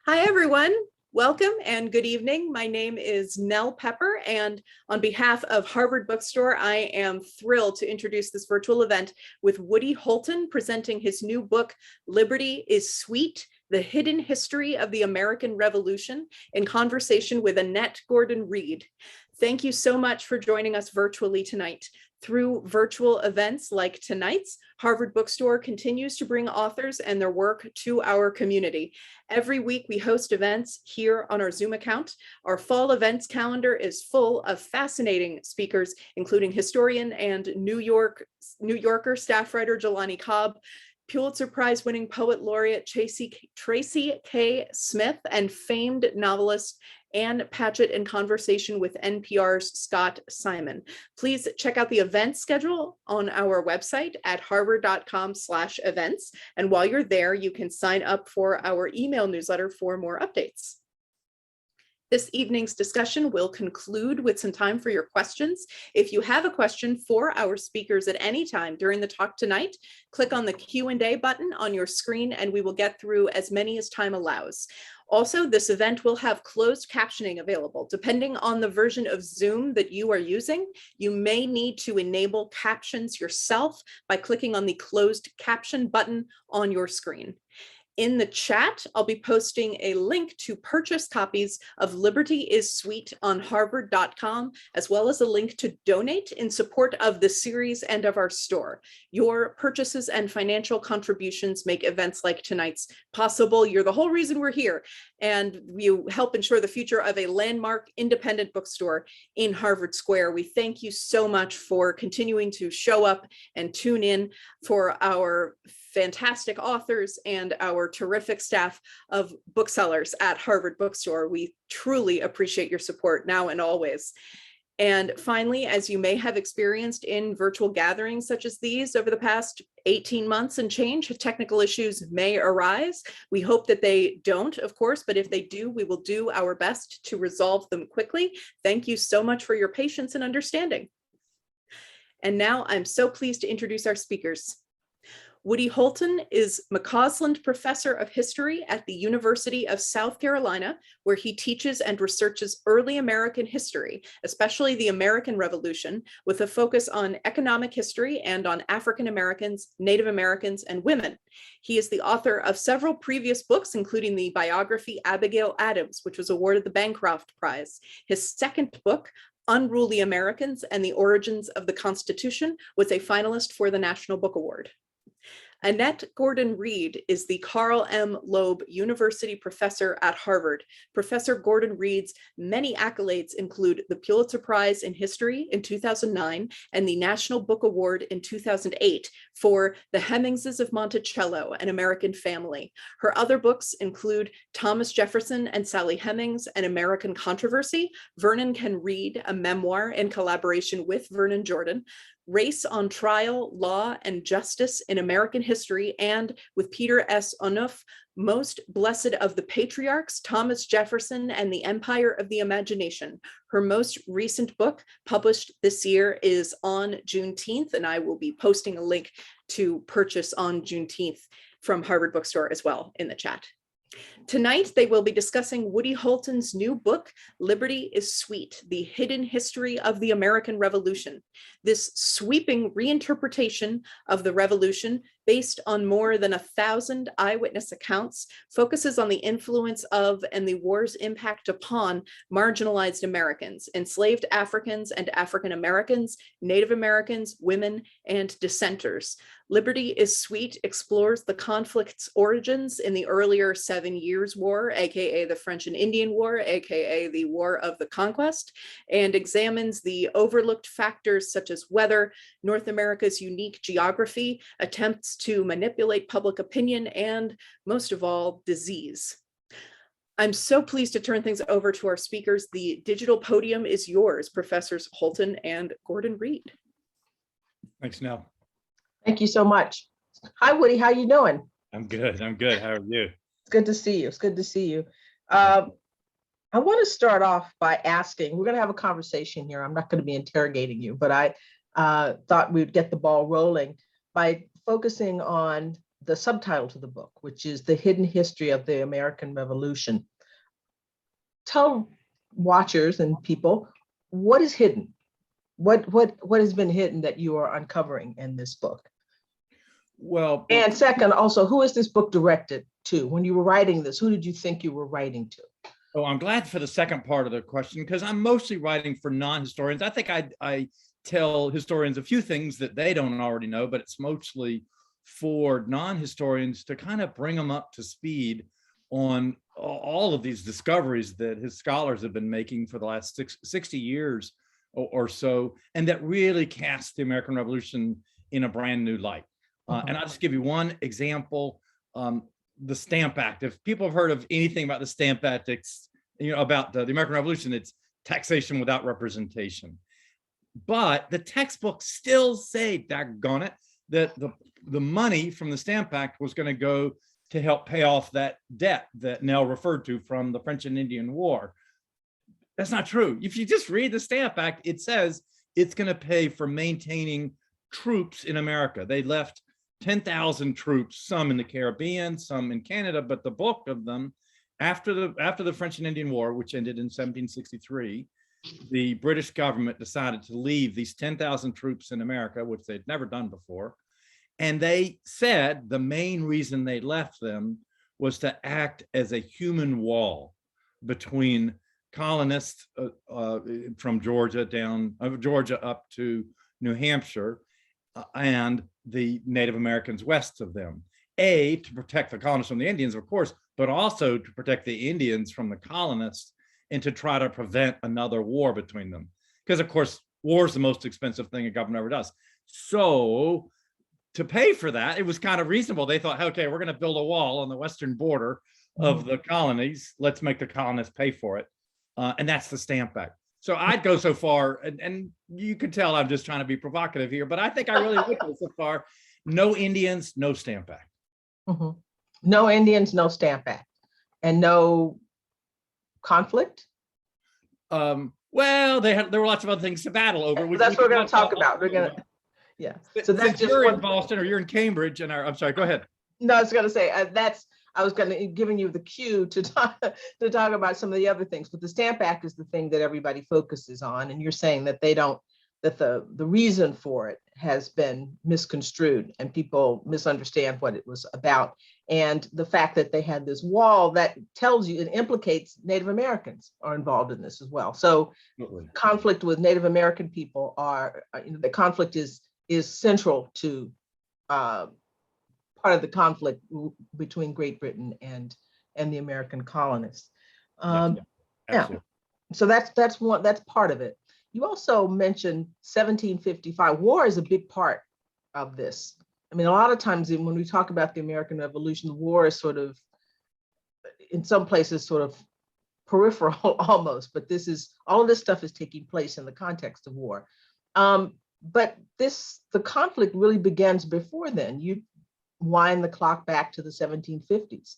Hi, everyone. Welcome and good evening. My name is Nell Pepper, and on behalf of Harvard Bookstore, I am thrilled to introduce this virtual event with Woody Holton presenting his new book, Liberty is Sweet: The Hidden History of the American Revolution, in conversation with Annette Gordon-Reed. Thank you so much for joining us virtually tonight. Through virtual events like tonight's, Harvard Bookstore continues to bring authors and their work to our community. Every week we host events here on our Zoom account. Our fall events calendar is full of fascinating speakers, including historian and New Yorker staff writer Jelani Cobb, Pulitzer Prize winning poet laureate Tracy K. Smith, and famed novelist Ann Patchett in conversation with NPR's Scott Simon. Please check out the event schedule on our website at harvard.com/events. And while you're there, you can sign up for our email newsletter for more updates. This evening's discussion will conclude with some time for your questions. If you have a question for our speakers at any time during the talk tonight, click on the Q&A button on your screen and we will get through as many as time allows. Also, this event will have closed captioning available. Depending on the version of Zoom that you are using, you may need to enable captions yourself by clicking on the closed caption button on your screen. In the chat, I'll be posting a link to purchase copies of Liberty is Sweet on harvard.com, as well as a link to donate in support of the series and of our store. Your purchases and financial contributions make events like tonight's possible. You're the whole reason we're here, and you help ensure the future of a landmark independent bookstore in Harvard Square. We thank you so much for continuing to show up and tune in for our fantastic authors and our terrific staff of booksellers at Harvard Bookstore. We truly appreciate your support now and always. And finally, as you may have experienced in virtual gatherings such as these over the past 18 months and change, technical issues may arise. We hope that they don't, of course, but if they do, we will do our best to resolve them quickly. Thank you so much for your patience and understanding. And now I'm so pleased to introduce our speakers. Woody Holton is McCausland Professor of History at the University of South Carolina, where he teaches and researches early American history, especially the American Revolution, with a focus on economic history and on African Americans, Native Americans, and women. He is the author of several previous books, including the biography Abigail Adams, which was awarded the Bancroft Prize. His second book, Unruly Americans and the Origins of the Constitution, was a finalist for the National Book Award. Annette Gordon-Reed is the Carl M. Loeb University Professor at Harvard. Professor Gordon-Reed's many accolades include the Pulitzer Prize in History in 2009 and the National Book Award in 2008 for The Hemingses of Monticello, An American Family. Her other books include Thomas Jefferson and Sally Hemings, An American Controversy, Vernon Can Read, a memoir in collaboration with Vernon Jordan, Race on Trial, Law and Justice in American History, and with Peter S. Onuf, Most Blessed of the Patriarchs, Thomas Jefferson and the Empire of the Imagination. Her most recent book, published this year, is on Juneteenth, and I will be posting a link to purchase on Juneteenth from Harvard Bookstore as well in the chat. Tonight, they will be discussing Woody Holton's new book, Liberty is Sweet: The Hidden History of the American Revolution. This sweeping reinterpretation of the revolution, based on more than 1,000 eyewitness accounts, focuses on the influence of and the war's impact upon marginalized Americans, enslaved Africans and African Americans, Native Americans, women, and dissenters. Liberty is Sweet explores the conflict's origins in the earlier 7 Years' War, aka the French and Indian War, aka the War of the Conquest, and examines the overlooked factors such as weather, North America's unique geography, attempts to manipulate public opinion, and most of all, disease. I'm so pleased to turn things over to our speakers. The digital podium is yours, Professors Holton and Gordon-Reed. Thanks, Nell. Thank you so much. Hi, Woody. How you doing? I'm good. I'm good. How are you? It's good to see you. It's good to see you. I want to start off by asking, we're going to have a conversation here. I'm not going to be interrogating you, but I thought we'd get the ball rolling by focusing on the subtitle to the book, which is The Hidden History of the American Revolution. Tell watchers and people, what is hidden? What has been hidden that you are uncovering in this book? Well, And second, also, who is this book directed to? When you were writing this, who did you think you were writing to? oh, I'm glad for the second part of the question, because I'm mostly writing for non-historians. I think I tell historians a few things that they don't already know, but it's mostly for non-historians to kind of bring them up to speed on all of these discoveries that his scholars have been making for the last 60 years or so, and that really cast the American Revolution in a brand new light. And I'll just give you one example. The Stamp Act. If people have heard of anything about the Stamp Act, it's, about the American Revolution, it's taxation without representation. But the textbooks still say, daggone it, that the money from the Stamp Act was going to go to help pay off that debt that Nell referred to from the French and Indian War. That's not true. If you just read the Stamp Act, it says it's going to pay for maintaining troops in America. They left 10,000 troops, some in the Caribbean, some in Canada, but the bulk of them, after the French and Indian War, which ended in 1763, the British government decided to leave these 10,000 troops in America, which they'd never done before. And they said the main reason they left them was to act as a human wall between colonists from Georgia up to New Hampshire, and the Native Americans west of them. To protect the colonists from the Indians, of course, but also to protect the Indians from the colonists and to try to prevent another war between them. Because, of course, war is the most expensive thing a government ever does. So to pay for that, it was kind of reasonable. They thought, okay, we're going to build a wall on the western border of the colonies. Let's make the colonists pay for it. And that's the Stamp Act. So I'd go so far, and you can tell I'm just trying to be provocative here, but I think I really would go so far. No Indians, no Stamp Act. No Indians, no Stamp Act. And no conflict? Well, there were lots of other things to battle over. That's what we're going to talk about. We're going to, yeah. So that's just you're in Boston or you're in Cambridge, and I'm sorry, go ahead. No, I was going to say I was going to giving you the cue to talk about some of the other things, but the Stamp Act is the thing that everybody focuses on, and you're saying that the reason for it has been misconstrued and people misunderstand what it was about, and the fact that they had this wall that tells you, it implicates Native Americans are involved in this as well. So conflict with Native American people the conflict is central to part of the conflict between Great Britain and the American colonists. So that's part of it. You also mentioned 1755. War is a big part of this. I mean, a lot of times when we talk about the American Revolution, the war is sort of, in some places, sort of peripheral almost, but all of this stuff is taking place in the context of war. But the conflict really begins before then. You wind the clock back to the 1750s.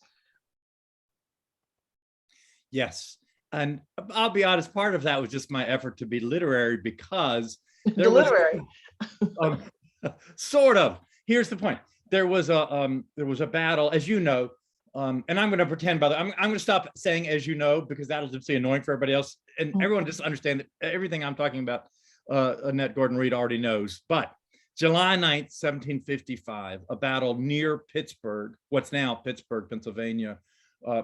Yes. And I'll be honest, part of that was just my effort to be literary, because sort of. Here's the point. There was a battle, as you know, and I'm going to pretend, by the I'm going to stop saying as you know, because that'll just be annoying for everybody else. And everyone just understand that everything I'm talking about, Annette Gordon-Reed already knows. But July 9th, 1755, a battle near Pittsburgh, what's now Pittsburgh, Pennsylvania,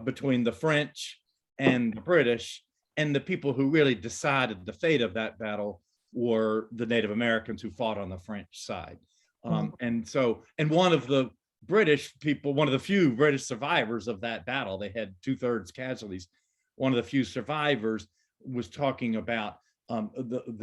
between the French and the British, and the people who really decided the fate of that battle were the Native Americans who fought on the French side. And one of the British people, one of the few British survivors of that battle, they had 2/3 casualties. One of the few survivors was talking about the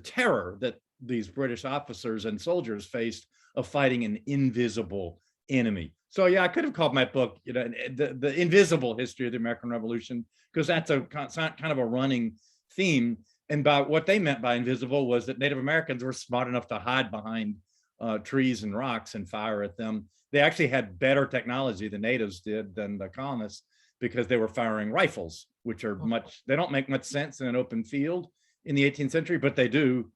terror that these British officers and soldiers faced of fighting an invisible enemy. So yeah, I could have called my book, the invisible history of the American Revolution, because that's a kind of a running theme. And by what they meant by invisible was that Native Americans were smart enough to hide behind trees and rocks and fire at them. They actually had better technology, the natives did, than the colonists, because they were firing rifles, which are they don't make much sense in an open field in the 18th century, but they do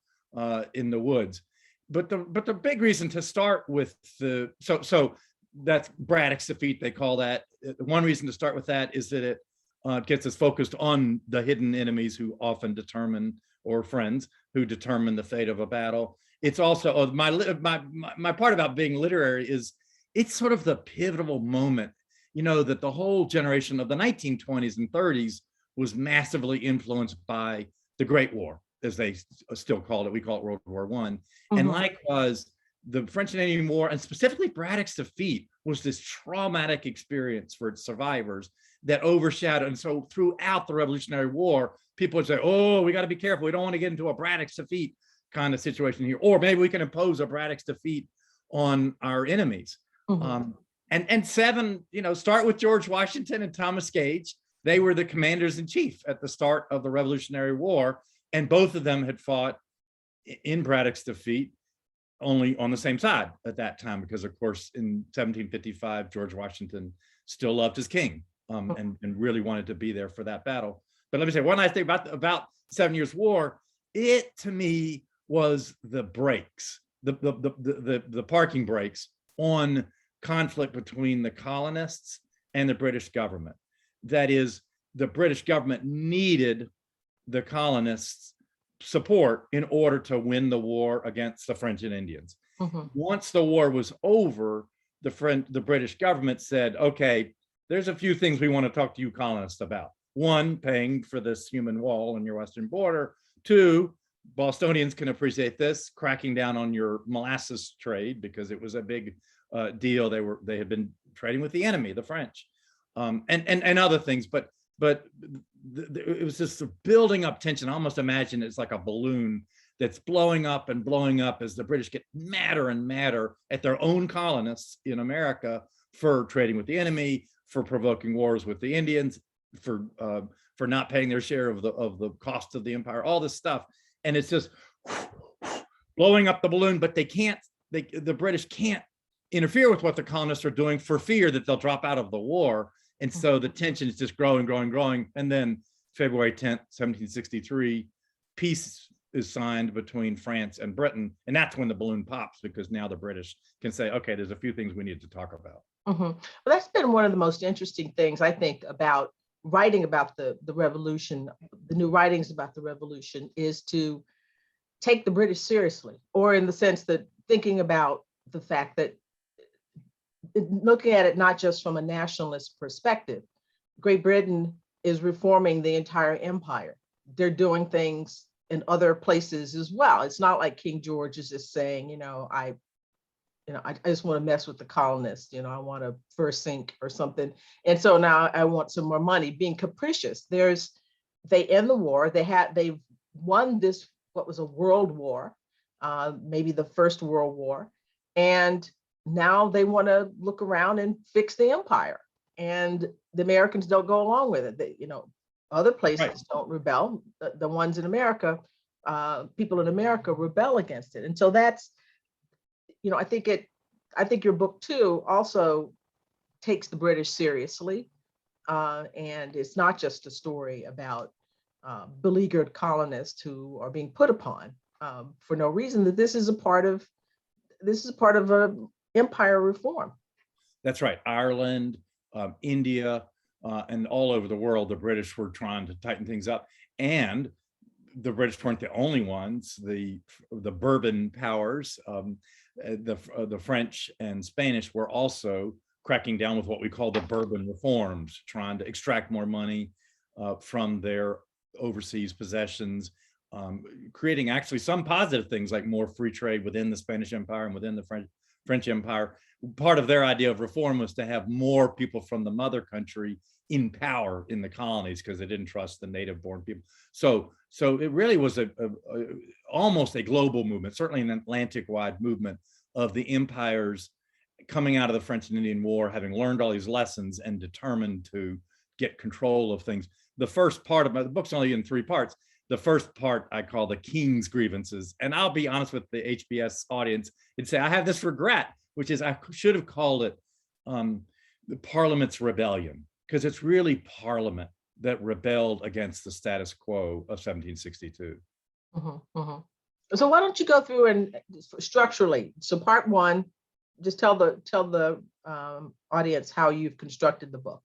in the woods. the big reason to start with so that's Braddock's defeat, they call that. One reason to start with that is that it gets us focused on the hidden enemies who often determine, or friends who determine the fate of a battle. It's also my part about being literary is it's sort of the pivotal moment, that the whole generation of the 1920s and 30s was massively influenced by the Great War, as they still called it. We call it World War I. Mm-hmm. And likewise, the French and Indian War, and specifically Braddock's defeat, was this traumatic experience for its survivors that overshadowed. And so throughout the Revolutionary War, people would say, oh, we got to be careful. We don't want to get into a Braddock's defeat kind of situation here. Or maybe we can impose a Braddock's defeat on our enemies. Mm-hmm. And seven, start with George Washington and Thomas Gage. They were the commanders in chief at the start of the Revolutionary War. And both of them had fought in Braddock's defeat, only on the same side at that time, because of course in 1755 George Washington still loved his king, and really wanted to be there for that battle. But let me say one last thing about 7 Years' War. It to me was the brakes, the parking brakes on conflict between the colonists and the British government. That is, the British government needed the colonists' support in order to win the war against the French and Indians. Mm-hmm. Once the war was over, the British government said, okay, there's a few things we want to talk to you colonists about. One, paying for this human wall on your western border. Two, Bostonians can appreciate this, cracking down on your molasses trade, because it was a big deal. They had been trading with the enemy, the French, and other things. But it was just building up tension. I almost imagine it's like a balloon that's blowing up and blowing up as the British get madder and madder at their own colonists in America for trading with the enemy, for provoking wars with the Indians, for not paying their share of the cost of the empire, all this stuff. And it's just blowing up the balloon, but the British can't interfere with what the colonists are doing for fear that they'll drop out of the war. And so the tension is just growing. And then February 10th, 1763, peace is signed between France and Britain. And that's when the balloon pops, because now the British can say, okay, there's a few things we need to talk about. Mm-hmm. Well, that's been one of the most interesting things, I think, about writing about the revolution, the new writings about the revolution, is to take the British seriously, or in the sense that thinking about the fact that looking at it not just from a nationalist perspective. Great Britain is reforming the entire empire. They're doing things in other places as well. It's not like King George is just saying, I just want to mess with the colonists, I want to first sink or something. And so now I want some more money, being capricious. They end the war. They've won this, what was a world war, maybe the first world war. And now they want to look around and fix the empire. And the Americans don't go along with it. Other places don't rebel. The ones in America, people in America rebel against it. And so that's, I think your book too also takes the British seriously. And it's not just a story about beleaguered colonists who are being put upon for no reason, that this is a part of a empire reform. That's right. Ireland, India, and all over the world, the British were trying to tighten things up. And the British weren't the only ones. The Bourbon powers, the French and Spanish, were also cracking down with what we call the Bourbon reforms, trying to extract more money from their overseas possessions, creating actually some positive things like more free trade within the Spanish Empire and within the French Empire. Part of their idea of reform was to have more people from the mother country in power in the colonies, because they didn't trust the native born people. So it really was almost a global movement, certainly an Atlantic-wide movement of the empires coming out of the French and Indian War, having learned all these lessons and determined to get control of things. The first part of the book's only in 3 parts. The first part I call the King's Grievances. And I'll be honest with the HBS audience and say I have this regret, which is I should have called it the Parliament's Rebellion, because it's really Parliament that rebelled against the status quo of 1762. Mm-hmm, mm-hmm. So why don't you go through and structurally? So part one, just tell the audience how you've constructed the book.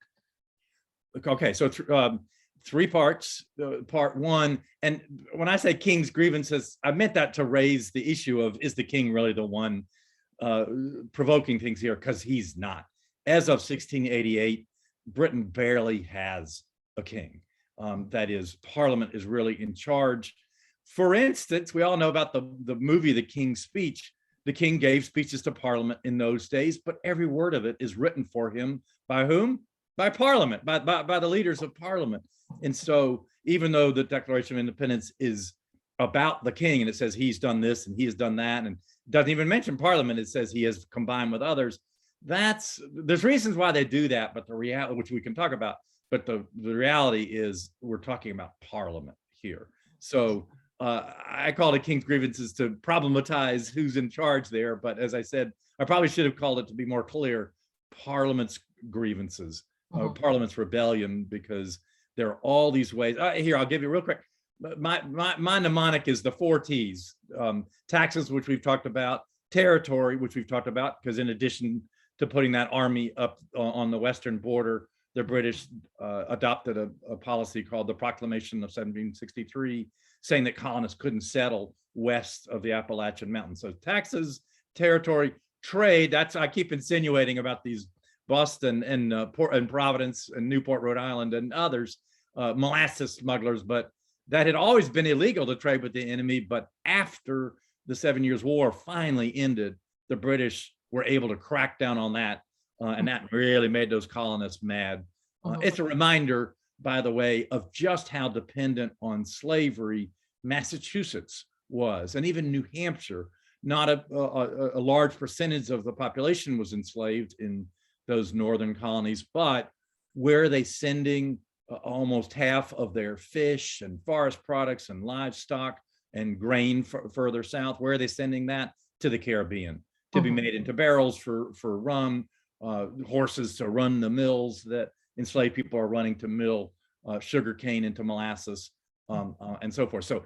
Okay, so three parts. Part one, and when I say king's grievances, I meant that to raise the issue of, is the king really the one provoking things here? Because he's not. As of 1688, Britain barely has a king. That is, Parliament is really in charge. For instance, we all know about the movie The King's Speech. The king gave speeches to Parliament in those days, but every word of it is written for him by whom? By Parliament, by the leaders of Parliament. And so even though the Declaration of Independence is about the king and it says he's done this and he has done that and doesn't even mention Parliament, it says he has combined with others. There's reasons why they do that, but the reality, which we can talk about, but the reality is we're talking about Parliament here. So I called it King's Grievances to problematize who's in charge there. But as I said, I probably should have called it, to be more clear, Parliament's grievances, Parliament's rebellion, because there are all these ways. Here, I'll give you real quick. My mnemonic is the 4 T's. Taxes, which we've talked about, territory, which we've talked about, because in addition to putting that army up on the western border, the British adopted a policy called the Proclamation of 1763, saying that colonists couldn't settle west of the Appalachian Mountains. So taxes, territory, trade, that's, I keep insinuating about these Boston and Providence and Newport, Rhode Island and others, molasses smugglers, but that had always been illegal to trade with the enemy. But after the 7 Years' War finally ended, the British were able to crack down on that. And that really made those colonists mad. It's a reminder, by the way, of just how dependent on slavery Massachusetts was, and even New Hampshire. Not a large percentage of the population was enslaved in those northern colonies, but where are they sending almost half of their fish and forest products and livestock and grain further south? Where are they sending that? To the Caribbean, to be made into barrels for rum, horses to run the mills that enslaved people are running to mill sugar cane into molasses, and so forth. So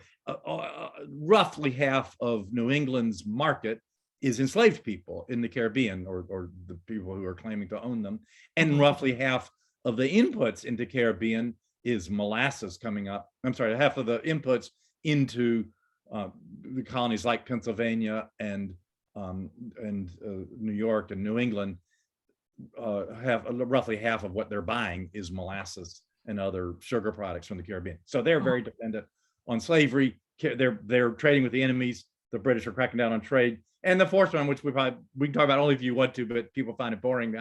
roughly half of New England's market is enslaved people in the Caribbean, or the people who are claiming to own them. And roughly half of the inputs into Caribbean is molasses coming up. I'm sorry, half of the inputs into the colonies like Pennsylvania and New York and New England, roughly half of what they're buying is molasses and other sugar products from the Caribbean. So they're very dependent on slavery. They're trading with the enemies. The British are cracking down on trade. And the fourth one, which we can talk about only if you want to, but people find it boring.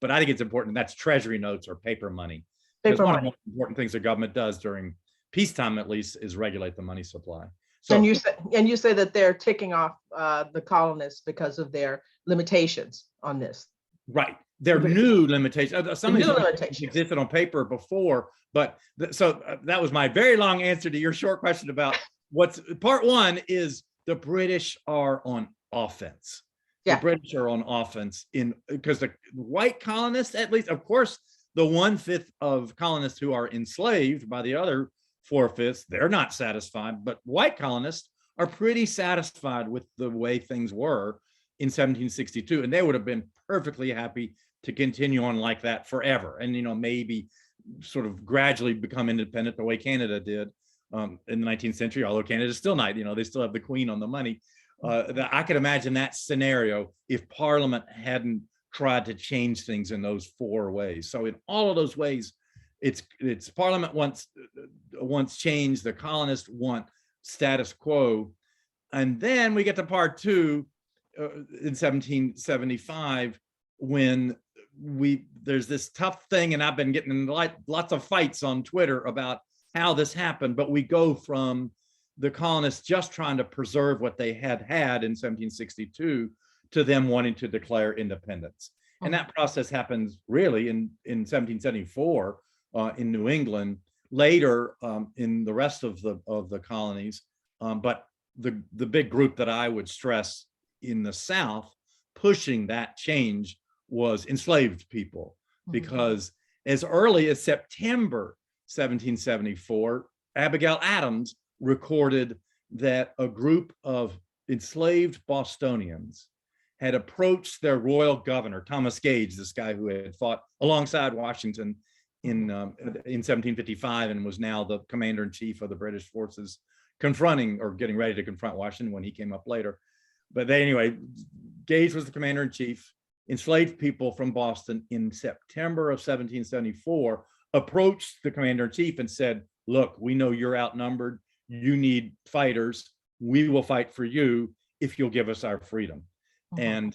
But I think it's important. That's treasury notes or paper money. Because one of the most important things the government does during peacetime, at least, is regulate the money supply. So, and you say that they're ticking off the colonists because of their limitations on this. Right. They're new limitations. Some of these limitations existed on paper before, but so that was my very long answer to your short question about what's part one is the British are on offense. Yeah. The British are on offense because the white colonists, at least, of course, the 1/5 of colonists who are enslaved by the other 4/5, they're not satisfied, but white colonists are pretty satisfied with the way things were in 1762, and they would have been perfectly happy to continue on like that forever, and maybe sort of gradually become independent the way Canada did in the 19th century, although Canada's still not, they still have the Queen on the money. I could imagine that scenario if Parliament hadn't tried to change things in those 4 ways. So in all of those ways, it's Parliament wants change, the colonists want status quo. And then we get to part 2 in 1775, when there's this tough thing, and I've been getting in lots of fights on Twitter about how this happened, but we go from the colonists just trying to preserve what they had in 1762 to them wanting to declare independence. And that process happens really in 1774 in New England, later in the rest of the colonies. But the big group that I would stress in the South pushing that change was enslaved people, because as early as September 1774, Abigail Adams recorded that a group of enslaved Bostonians had approached their royal governor, Thomas Gage, this guy who had fought alongside Washington in 1755 and was now the commander-in-chief of the British forces confronting or getting ready to confront Washington when he came up later. But anyway, Gage was the commander-in-chief. Enslaved people from Boston in September of 1774 approached the commander-in-chief and said, look, we know you're outnumbered. You need fighters. We will fight for you if you'll give us our freedom. And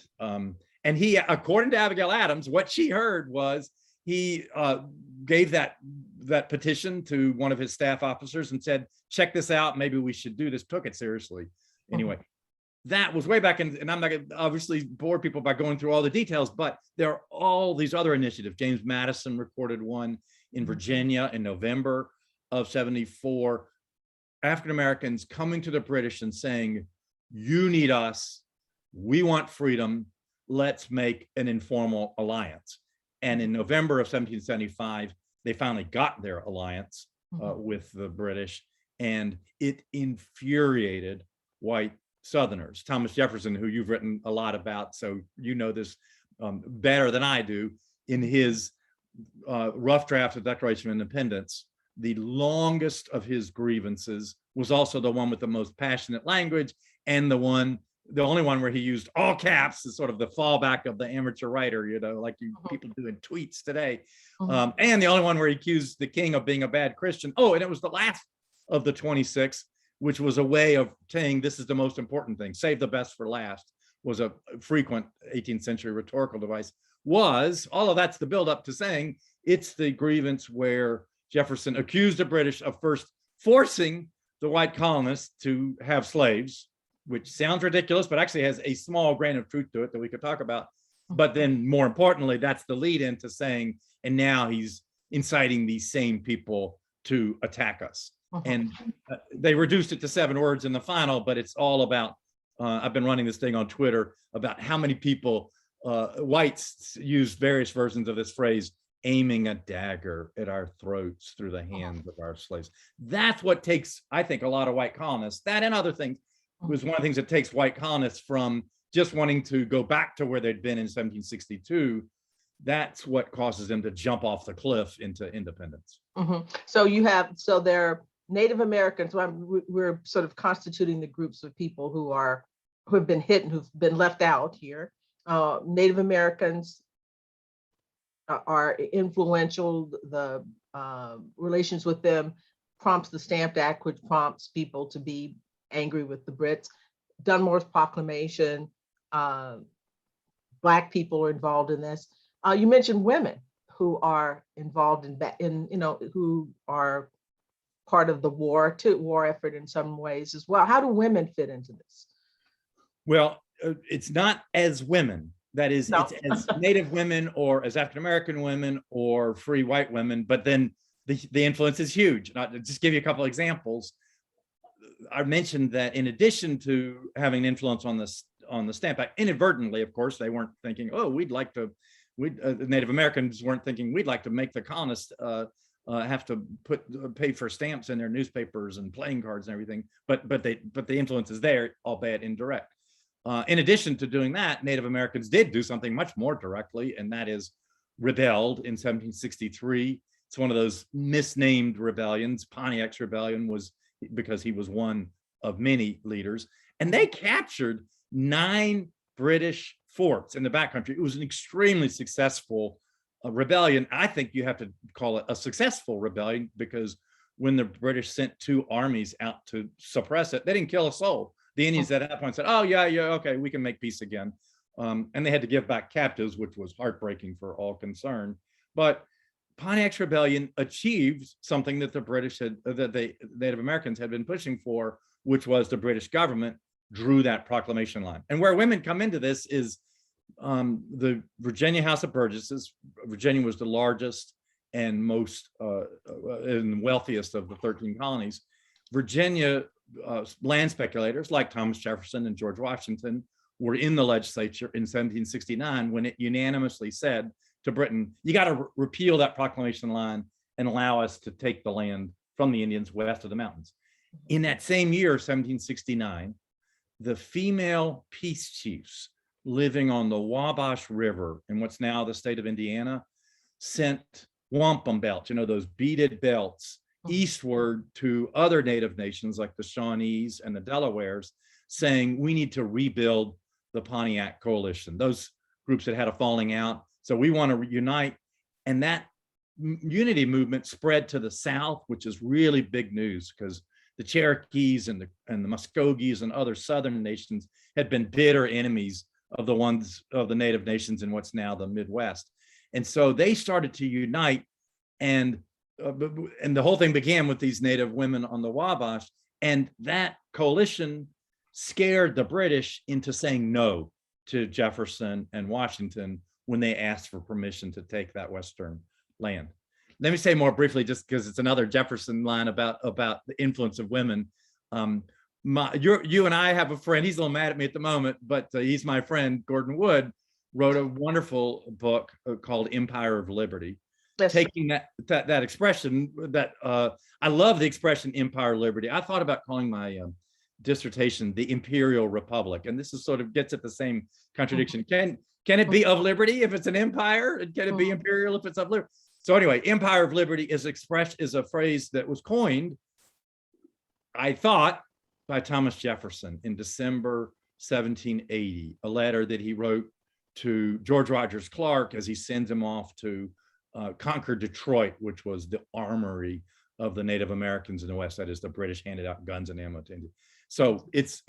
he, according to Abigail Adams, what she heard was he gave that petition to one of his staff officers and said, check this out, maybe we should do this, took it seriously. Anyway, that was way back in, and I'm not going to obviously bore people by going through all the details, but there are all these other initiatives. James Madison recorded one in Virginia in November of 74, African-Americans coming to the British and saying, you need us, we want freedom, let's make an informal alliance. And in November of 1775, they finally got their alliance with the British, and it infuriated white Southerners. Thomas Jefferson, who you've written a lot about, so you know this better than I do, in his rough draft of Declaration of Independence, the longest of his grievances was also the one with the most passionate language, and the only one where he used all caps is sort of the fallback of the amateur writer, you know, like people do in tweets today. And the only one where he accused the king of being a bad Christian. Oh, and it was the last of the 26, which was a way of saying this is the most important thing. Save the best for last was a frequent 18th century rhetorical device. Was all of that's the buildup to saying it's the grievance where Jefferson accused the British of first forcing the white colonists to have slaves, which sounds ridiculous, but actually has a small grain of truth to it that we could talk about. But then more importantly, that's the lead into saying, and now he's inciting these same people to attack us. And they reduced it to 7 words in the final, but it's all about, I've been running this thing on Twitter about how many people, whites use various versions of this phrase, aiming a dagger at our throats through the hands of our slaves. That's what takes, I think, a lot of white colonists, that and other things, was one of the things that takes white colonists from just wanting to go back to where they'd been in 1762. That's what causes them to jump off the cliff into independence. So they're Native Americans. We're sort of constituting the groups of people who have been hit and who've been left out here. Native Americans are influential. The relations with them prompts the Stamp Act, which prompts people to be angry with the Brits. Dunmore's proclamation. Black people are involved in this. You mentioned women who are involved in who are part of the war effort in some ways as well. How do women fit into this? Well, it's not as women. That is, no. It's as Native women or as African-American women or free white women, but then the influence is huge. And I'll just give you a couple of examples. I mentioned that in addition to having influence on the Stamp Act, inadvertently, of course, they weren't thinking, oh, Native Americans weren't thinking we'd like to make the colonists have to pay for stamps in their newspapers and playing cards and everything, but the influence is there, albeit indirect. In addition to doing that, Native Americans did do something much more directly, and that is rebelled in 1763. It's one of those misnamed rebellions. Pontiac's rebellion was because he was one of many leaders, and they captured 9 British forts in the backcountry. It was an extremely successful rebellion. I think you have to call it a successful rebellion because when the British sent 2 armies out to suppress it, they didn't kill a soul. The Indians at that point said, oh, yeah, okay, we can make peace again. And they had to give back captives, which was heartbreaking for all concerned. But Pontiac's rebellion achieved something that the Native Americans had been pushing for, which was the British government drew that proclamation line. And where women come into this is the Virginia House of Burgesses. Virginia was the largest and most and wealthiest of the 13 colonies. Virginia land speculators like Thomas Jefferson and George Washington were in the legislature in 1769 when it unanimously said to Britain, you got to repeal that proclamation line and allow us to take the land from the Indians west of the mountains. In that same year, 1769, the female peace chiefs living on the Wabash River in what's now the state of Indiana sent wampum belts, those beaded belts, eastward to other native nations like the Shawnees and the Delawares, saying we need to rebuild the Pontiac Coalition. Those groups had had a falling out, so we want to reunite. And that unity movement spread to the South, which is really big news because the Cherokees and the Muskogees and other Southern nations had been bitter enemies of the native nations in what's now the Midwest. And so they started to unite, and the whole thing began with these native women on the Wabash, and that coalition scared the British into saying no to Jefferson and Washington when they asked for permission to take that Western land. Let me say more briefly, just because it's another Jefferson line about the influence of women. You and I have a friend, he's a little mad at me at the moment, but he's my friend, Gordon Wood, wrote a wonderful book called Empire of Liberty. Yes. Taking that expression that I love the expression Empire of Liberty. I thought about calling my dissertation the Imperial Republic, and this is sort of gets at the same contradiction. Can it be of liberty if it's an empire? And can it be imperial if it's of liberty? So anyway, Empire of Liberty is a phrase that was coined, I thought, by Thomas Jefferson in December 1780, a letter that he wrote to George Rogers Clark as he sends him off to conquer Detroit, which was the armory of the Native Americans in the West. That is, the British handed out guns and ammo to India. So it's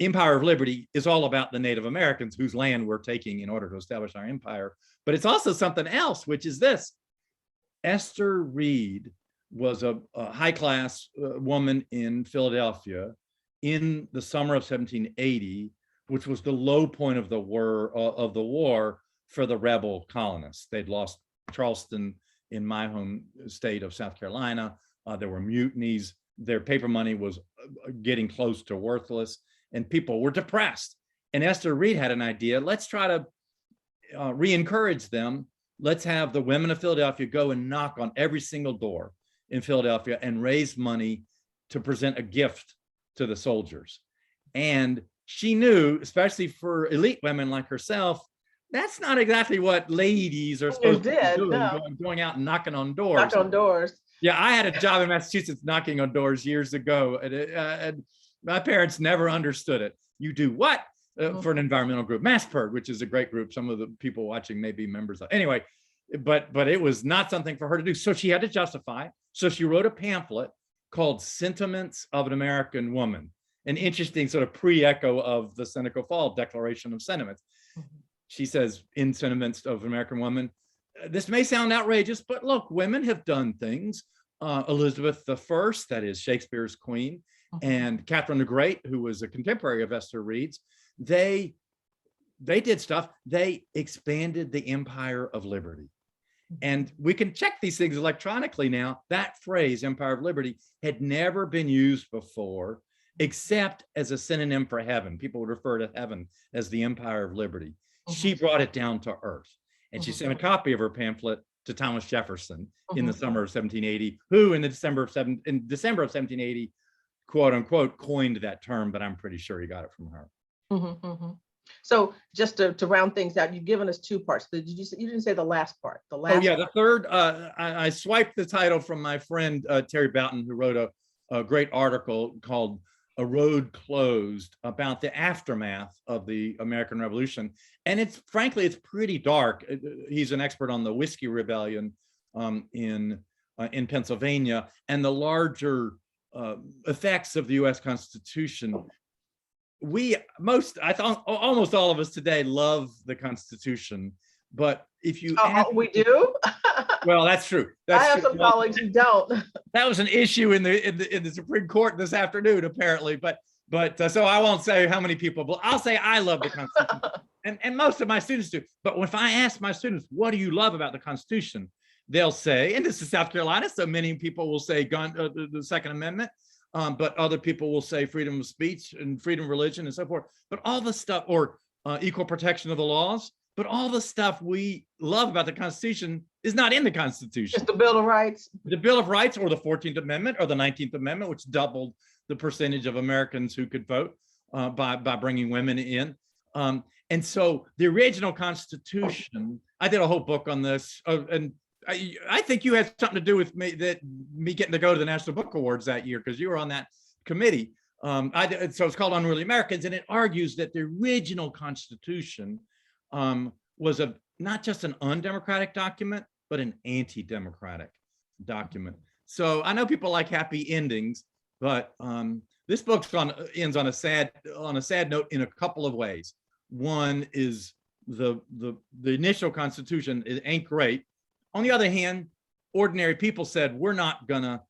Empire of Liberty is all about the Native Americans whose land we're taking in order to establish our empire. But it's also something else, which is this. Esther Reed was a high-class woman in Philadelphia in the summer of 1780, which was the low point of the war for the rebel colonists. They'd lost Charleston in my home state of South Carolina. There were mutinies. Their paper money was getting close to worthless, and people were depressed. And Esther Reed had an idea. Let's try to re-encourage them. Let's have the women of Philadelphia go and knock on every single door in Philadelphia and raise money to present a gift to the soldiers. And she knew, especially for elite women like herself, that's not exactly what ladies are supposed to be doing, going out and knocking on doors. Knock on doors. Yeah, I had a job in Massachusetts knocking on doors years ago, and my parents never understood it. You do what for an environmental group? MassPIRG, which is a great group. Some of the people watching may be members of. Anyway, but it was not something for her to do. So she had to justify. So she wrote a pamphlet called Sentiments of an American Woman, an interesting sort of pre-echo of the Seneca Fall Declaration of Sentiments. She says in Sentiments of an American Woman, this may sound outrageous, but look, women have done things. Elizabeth I, that is Shakespeare's queen, and Catherine the Great, who was a contemporary of Esther Reed's, they did stuff. They expanded the Empire of Liberty. And we can check these things electronically now. That phrase, Empire of Liberty, had never been used before, except as a synonym for heaven. People would refer to heaven as the Empire of Liberty. She brought it down to earth. And she sent a copy of her pamphlet to Thomas Jefferson in the summer of 1780, who in December of 1780, quote unquote, coined that term, but I'm pretty sure he got it from her. So just to round things out, you've given us two parts. You didn't say the last part. The third, I swiped the title from my friend Terry Boughton, who wrote a great article called A Road Closed about the aftermath of the American Revolution. And it's pretty dark. He's an expert on the Whiskey Rebellion in Pennsylvania and the larger effects of the US Constitution. I thought almost all of us today love the Constitution, but if you we do. Well, that's true. I have some colleagues who don't. That was an issue in the Supreme Court this afternoon, apparently. But so I won't say how many people, but I'll say I love the Constitution, and most of my students do. But if I ask my students, what do you love about the Constitution? They'll say, and this is South Carolina, so many people will say the Second Amendment. But other people will say freedom of speech and freedom of religion and so forth. But all the stuff, or equal protection of the laws, but all the stuff we love about the Constitution is not in the Constitution. Just the Bill of Rights. The Bill of Rights or the 14th Amendment or the 19th Amendment, which doubled the percentage of Americans who could vote by bringing women in. And so the original Constitution, I did a whole book on this, and I think you had something to do with me getting to go to the National Book Awards that year because you were on that committee. So it's called Unruly Americans, and it argues that the original Constitution was not just an undemocratic document, but an anti-democratic document. So I know people like happy endings, but this book ends on a sad note in a couple of ways. One is the initial Constitution, it ain't great. On the other hand, ordinary people said, we're not gonna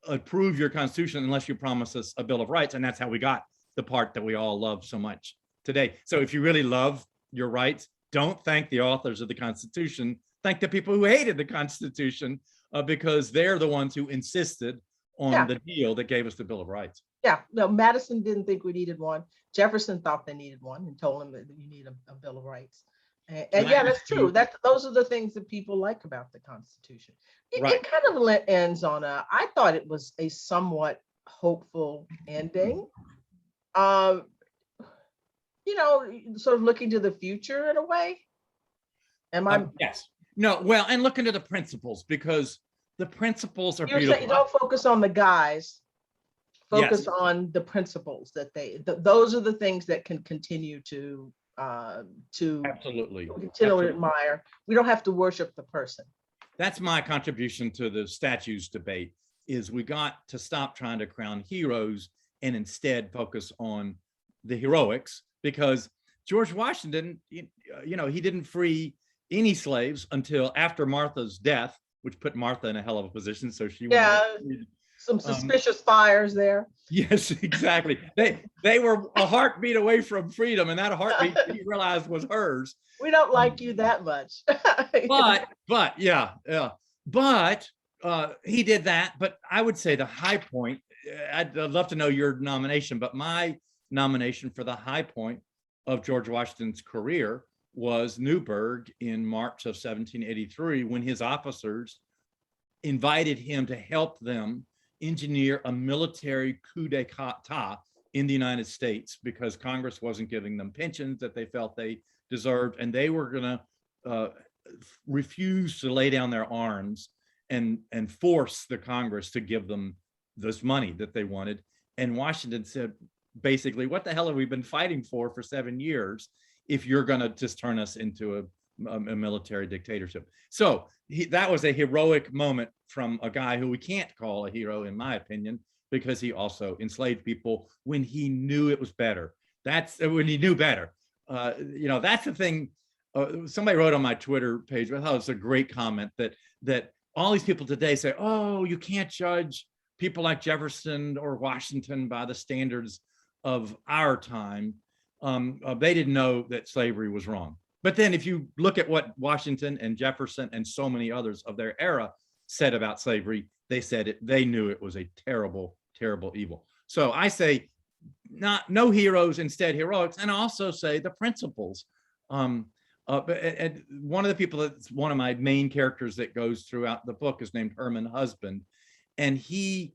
approve your Constitution unless you promise us a Bill of Rights. And that's how we got the part that we all love so much today. So if you really love your rights, don't thank the authors of the Constitution. Thank the people who hated the Constitution because they're the ones who insisted on the deal that gave us the Bill of Rights. Yeah, no, Madison didn't think we needed one. Jefferson thought they needed one and told him that you need a Bill of Rights. And yeah, that's true. Those are the things that people like about the Constitution. It kind of ends on I thought it was a somewhat hopeful ending. You know, sort of looking to the future in a way. Yes. No, well, and look into the principles because the principles are beautiful. You don't focus on the guys. Focus on the principles that those are the things that can continue to absolutely continue to admire. We don't have to worship the person. That's my contribution to the statues debate is we got to stop trying to crown heroes and instead focus on the heroics because George Washington, he didn't free any slaves until after Martha's death, which put Martha in a hell of a position. So she some suspicious fires there. Yes, exactly. They were a heartbeat away from freedom, and that heartbeat he realized was hers. We don't like you that much. But he did that. But I would say the high point. I'd love to know your nomination, but my nomination for the high point of George Washington's career was Newburgh in March of 1783, when his officers invited him to help them engineer a military coup d'etat in the United States because Congress wasn't giving them pensions that they felt they deserved, and they were going to refuse to lay down their arms and force the Congress to give them this money that they wanted. And Washington said, basically, what the hell have we been fighting for 7 years if you're going to just turn us into a military dictatorship? So that was a heroic moment from a guy who we can't call a hero, in my opinion, because he also enslaved people when he knew it was better. That's when he knew better. That's the thing. Somebody wrote on my Twitter page, I thought it was a great comment that all these people today say, oh, you can't judge people like Jefferson or Washington by the standards of our time. They didn't know that slavery was wrong. But then if you look at what Washington and Jefferson and so many others of their era said about slavery, they knew it was a terrible, terrible evil. So I say no heroes, instead heroics, and I also say the principles. And one of the people that's one of my main characters that goes throughout the book is named Herman Husband. And he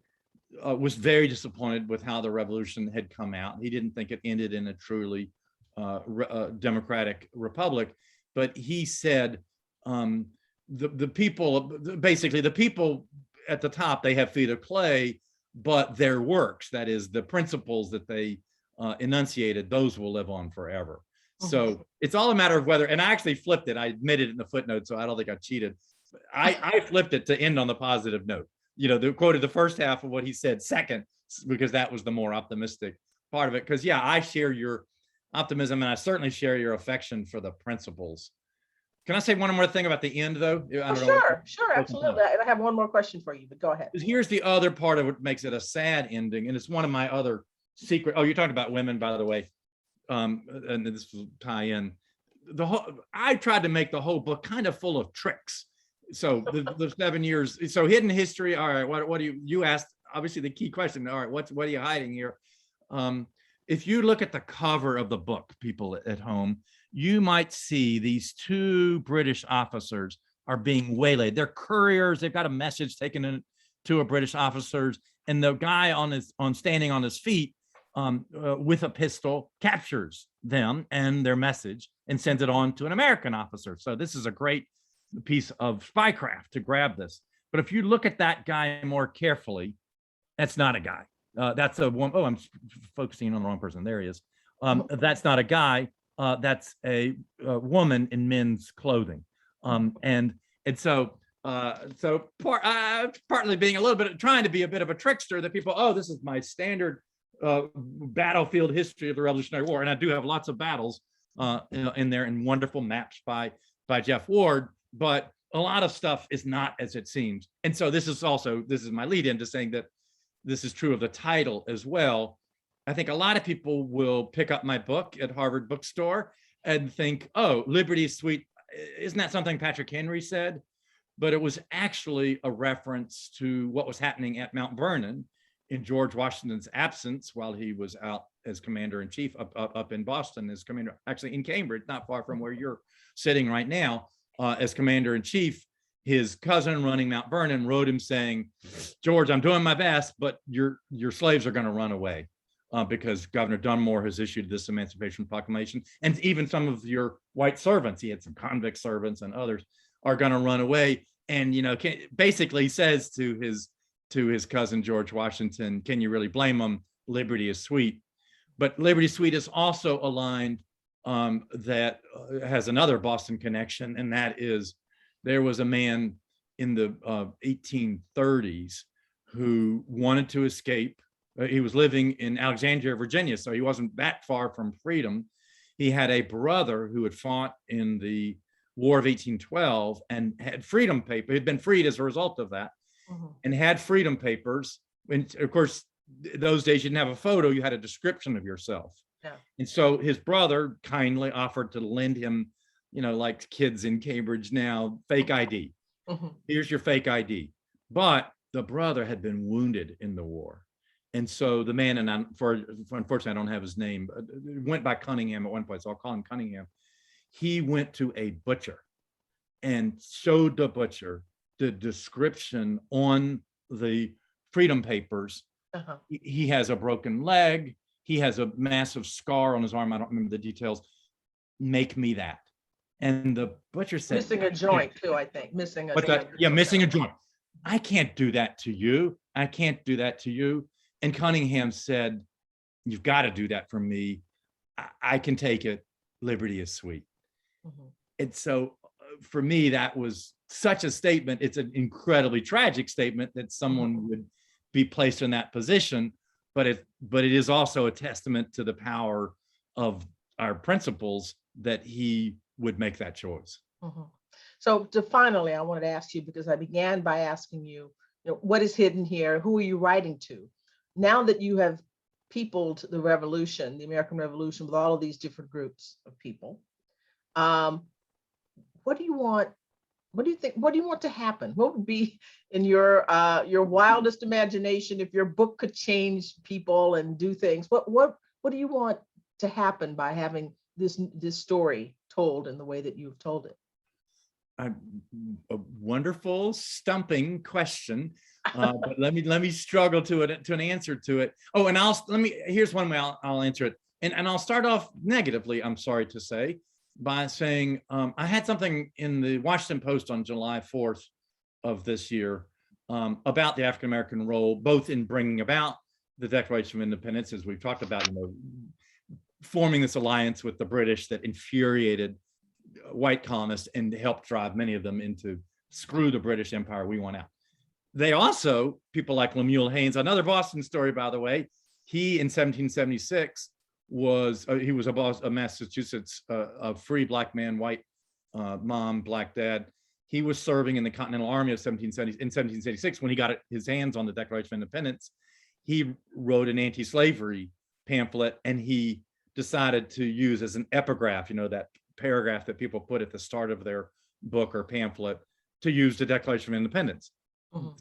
was very disappointed with how the revolution had come out. He didn't think it ended in a truly democratic republic, but he said the people at the top, they have feet of clay, but their works, that is the principles that they enunciated, those will live on forever. So it's all a matter of whether, and I actually flipped it. I admitted in the footnote, so I don't think I cheated. I flipped it to end on the positive note. They quoted the first half of what he said second, because that was the more optimistic part of it. Because I share your optimism, and I certainly share your affection for the principles. Can I say one more thing about the end, though? Sure, absolutely. I have one more question for you, but go ahead. Here's the other part of what makes it a sad ending, and it's one of my other secret. Oh, you're talking about women, by the way, and this will tie in. I tried to make the whole book kind of full of tricks. So the 7 years. So hidden history. All right, what do you asked? Obviously, the key question. All right, what are you hiding here? If you look at the cover of the book, people at home, you might see these two British officers are being waylaid. They're couriers. They've got a message taken in to a British officers, and the guy standing on his feet with a pistol captures them and their message and sends it on to an American officer. So this is a great piece of spycraft to grab this. But if you look at that guy more carefully, that's not a guy. That's a woman. Oh, I'm focusing on the wrong person. There he is. That's not a guy. That's a woman in men's clothing. And so partly being a little bit trying to be a bit of a trickster, that people, oh, this is my standard battlefield history of the Revolutionary War, and I do have lots of battles in there, and wonderful maps by Jeff Ward, but a lot of stuff is not as it seems. And so this is my lead into saying that this is true of the title as well. I think a lot of people will pick up my book at Harvard Bookstore and think, oh, Liberty is Sweet. Isn't that something Patrick Henry said? But it was actually a reference to what was happening at Mount Vernon in George Washington's absence while he was out as commander-in-chief up in Boston as commander, actually in Cambridge, not far from where you're sitting right now, as commander-in-chief. His cousin running Mount Vernon wrote him saying, George, I'm doing my best, but your slaves are going to run away because Governor Dunmore has issued this Emancipation Proclamation. And even some of your white servants, he had some convict servants and others, are going to run away. And, basically says to his cousin, George Washington, can you really blame him? Liberty is sweet. But Liberty Sweet is also a line that has another Boston connection, and that is, there was a man in the 1830s who wanted to escape. He was living in Alexandria, Virginia, so he wasn't that far from freedom. He had a brother who had fought in the War of 1812 and had freedom paper. He'd been freed as a result of that, and had freedom papers. And of course, those days you didn't have a photo, you had a description of yourself. Yeah. And so his brother kindly offered to lend him, like kids in Cambridge now, fake ID. Here's your fake ID. But the brother had been wounded in the war. And so the man, and unfortunately, I don't have his name, but went by Cunningham at one point, so I'll call him Cunningham. He went to a butcher and showed the butcher the description on the freedom papers. He has a broken leg. He has a massive scar on his arm. I don't remember the details. Make me that. And the butcher said, missing a joint too, I think. Missing a joint. Yeah, missing a joint. I can't do that to you. I can't do that to you. And Cunningham said, you've got to do that for me. I can take it. Liberty is sweet. And so for me, that was such a statement. It's an incredibly tragic statement that someone would be placed in that position, but it is also a testament to the power of our principles that he would make that choice. So finally, I wanted to ask you, because I began by asking you, what is hidden here? Who are you writing to? Now that you have peopled the revolution, the American Revolution, with all of these different groups of people, what do you want? What do you think? What do you want to happen? What would be in your wildest imagination if your book could change people and do things? What do you want to happen by having this story told in the way that you've told it? A wonderful stumping question, but let me struggle to an answer to it. Oh, and here's one way I'll answer it, and I'll start off negatively, I'm sorry to say, by saying I had something in the Washington Post on July 4th of this year about the African American role, both in bringing about the Declaration of Independence, as we've talked about, forming this alliance with the British that infuriated white colonists and helped drive many of them into screw the British Empire, we want out. They also, people like Lemuel Haynes, another Boston story, by the way, he in 1776 was a Massachusetts, a free black man, white mom, black dad. He was serving in the Continental Army of 1776 when he got his hands on the Declaration of Independence. He wrote an anti-slavery pamphlet, and he decided to use as an epigraph, that paragraph that people put at the start of their book or pamphlet, to use the Declaration of Independence.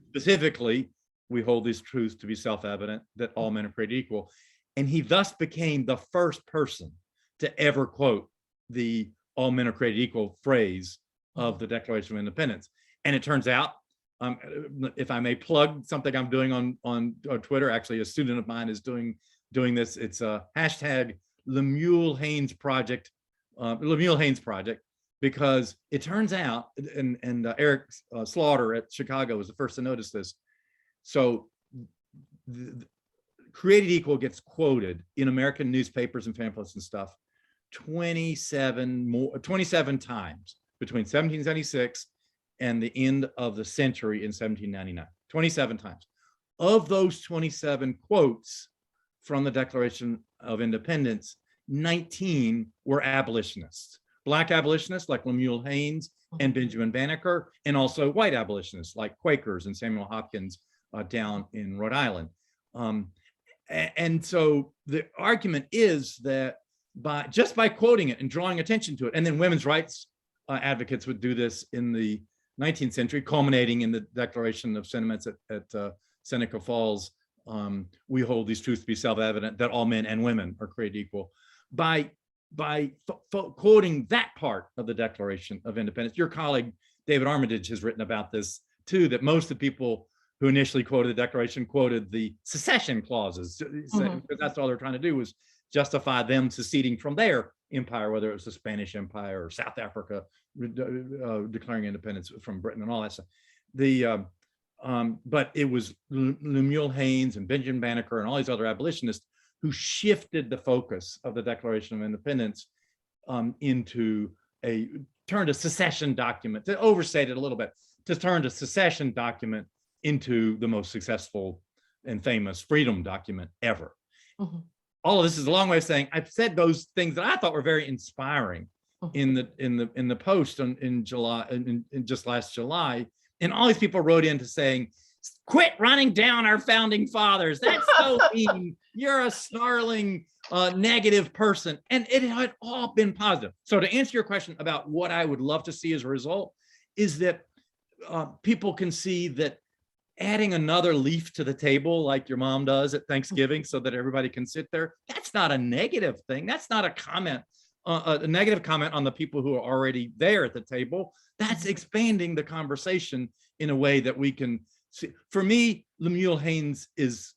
Specifically, we hold these truths to be self-evident, that all men are created equal. And he thus became the first person to ever quote the all men are created equal phrase of the Declaration of Independence. And it turns out, if I may plug something I'm doing on Twitter, actually a student of mine is doing this. It's a hashtag Lemuel Haynes Project, because it turns out, and Eric Slaughter at Chicago was the first to notice this. So created equal gets quoted in American newspapers and pamphlets and stuff 27 times between 1776 and the end of the century in 1799, 27 times. Of those 27 quotes from the Declaration of Independence, 19 were abolitionists, Black abolitionists like Lemuel Haynes and Benjamin Banneker, and also white abolitionists like Quakers and Samuel Hopkins down in Rhode Island. And so the argument is that just by quoting it and drawing attention to it, and then women's rights advocates would do this in the 19th century, culminating in the Declaration of Sentiments at Seneca Falls. We hold these truths to be self-evident, that all men and women are created equal. By quoting that part of the Declaration of Independence, your colleague David Armitage has written about this too, that most of the people who initially quoted the Declaration quoted the secession clauses, because that's all they're trying to do was justify them seceding from their empire, whether it was the Spanish Empire or South Africa declaring independence from Britain and all that stuff. But it was Lemuel Haynes and Benjamin Banneker and all these other abolitionists who shifted the focus of the Declaration of Independence turned a secession document, to overstate it a little bit, to turn a secession document into the most successful and famous freedom document ever. All of this is a long way of saying I've said those things that I thought were very inspiring in the Post in July, in just last July, and all these people wrote into saying, "Quit running down our founding fathers. That's so mean. You're a snarling, negative person." And it had all been positive. So to answer your question about what I would love to see as a result, is that people can see that adding another leaf to the table like your mom does at Thanksgiving so that everybody can sit there, that's not a negative thing. That's not a comment, a negative comment on the people who are already there at the table. That's expanding the conversation in a way that we can see. For me, Lemuel Haynes is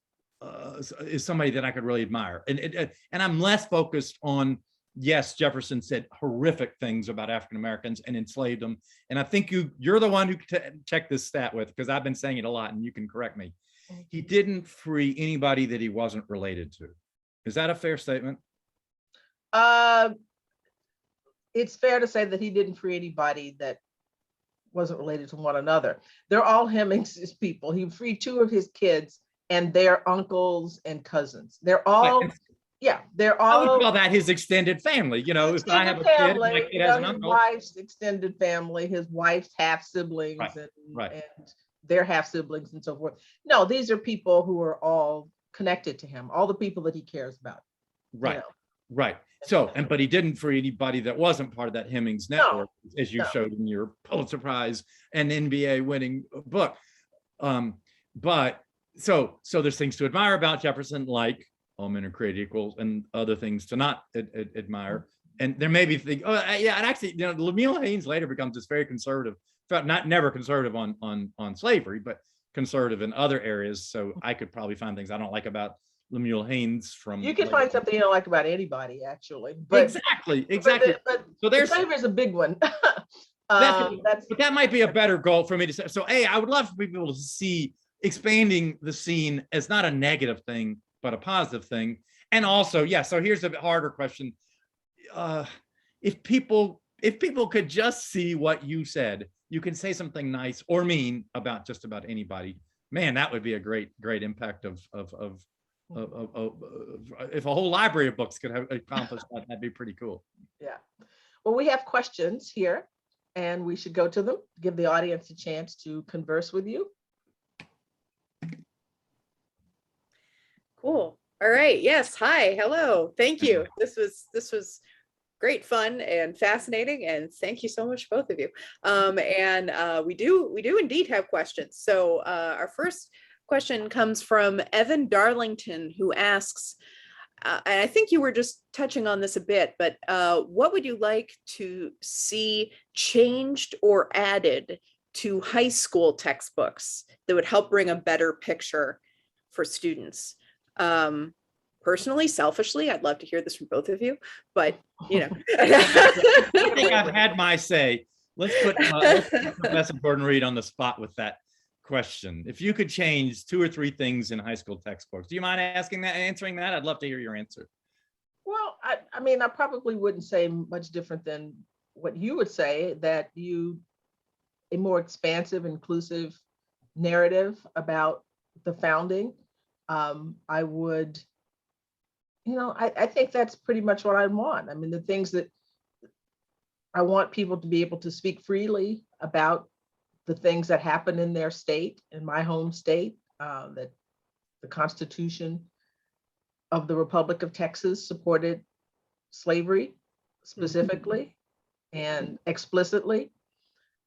somebody that I could really admire. And I'm less focused on, yes, Jefferson said horrific things about African Americans and enslaved them. And I think you're the one who checked this stat with, because I've been saying it a lot and you can correct me. He didn't free anybody that he wasn't related to. Is that a fair statement? It's fair to say that he didn't free anybody that wasn't related to one another. They're all Hemingses people. He freed 2 of his kids and their uncles and cousins. They're all, they're all. I would call that his extended family. You know, if I have a kid, my kid has an uncle. His wife's extended family, his wife's half siblings, and their half siblings and so forth. No, these are people who are all connected to him, all the people that he cares about. Right, you know? Right. So, but he didn't free anybody that wasn't part of that Hemings network, as you showed in your Pulitzer Prize and NBA winning book. But so there's things to admire about Jefferson, like all men are created equal, and other things to not admire. And there may be things, and actually, you know, Lemuel Haynes later becomes this very conservative, not never conservative on slavery, but conservative in other areas. So I could probably find things I don't like about Lemuel Haynes from. You can find something you don't like about anybody, actually. But exactly. But so there's slavery is a big one. But that might be a better goal for me to say. So, I would love for people to see expanding the scene as not a negative thing, but a positive thing. And also, so here's a bit harder question. If people could just see what you said, you can say something nice or mean about just about anybody. Man, that would be a great impact of if a whole library of books could have accomplished that, that'd be pretty cool. Yeah. Well, we have questions here and we should go to them, give the audience a chance to converse with you. Cool. All right. Yes. Hi. Hello. Thank you. This was great fun and fascinating. And thank you so much, both of you. We do indeed have questions. So our first question comes from Evan Darlington, who asks, and I think you were just touching on this a bit, but what would you like to see changed or added to high school textbooks that would help bring a better picture for students? Personally, selfishly, I'd love to hear this from both of you, but you know. I think I've had my say. Let's put Professor Gordon-Reed on the spot with that question. If you could change 2 or 3 things in high school textbooks, do you mind answering that? I'd love to hear your answer. Well, I mean, I probably wouldn't say much different than what you would say, that a more expansive, inclusive narrative about the founding. I would, I think that's pretty much what I want. I mean, the things that I want people to be able to speak freely about the things that happen in their state, in my home state, that the Constitution of the Republic of Texas supported slavery specifically and explicitly.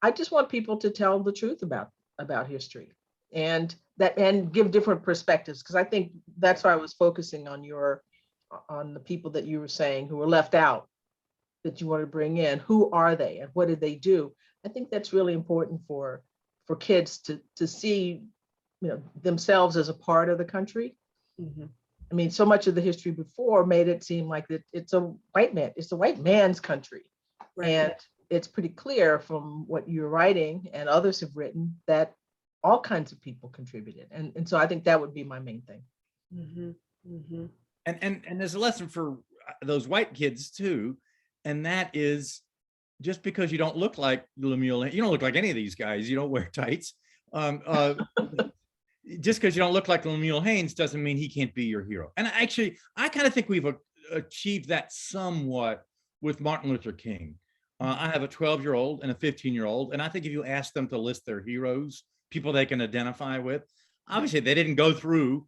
I just want people to tell the truth about history and give different perspectives, because I think that's why I was focusing on the people that you were saying who were left out, that you want to bring in. Who are they and what did they do? I think that's really important for kids to see, themselves as a part of the country. Mm-hmm. I mean, so much of the history before made it seem like that it's a white man's country. Right. And it's pretty clear from what you're writing and others have written that all kinds of people contributed. And so I think that would be my main thing. Mm-hmm. Mm-hmm. And there's a lesson for those white kids too. And that is, just because you don't look like Lemuel, you don't look like any of these guys, you don't wear tights. Just because you don't look like Lemuel Haynes doesn't mean he can't be your hero. And actually, I kind of think we've achieved that somewhat with Martin Luther King. I have a 12-year-old and a 15-year-old, and I think if you ask them to list their heroes, people they can identify with, obviously they didn't go through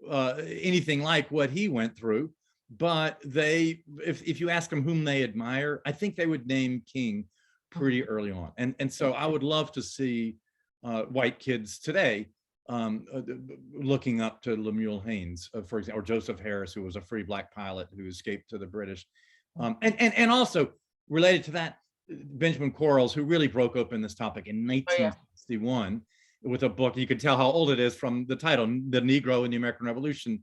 anything like what he went through, but if you ask them whom they admire, I think they would name King pretty early on. And so I would love to see white kids today looking up to Lemuel Haynes, for example, or Joseph Harris, who was a free black pilot who escaped to the British. And also related to that, Benjamin Quarles, who really broke open this topic in 1961 with a book. You can tell how old it is from the title, The Negro in the American Revolution.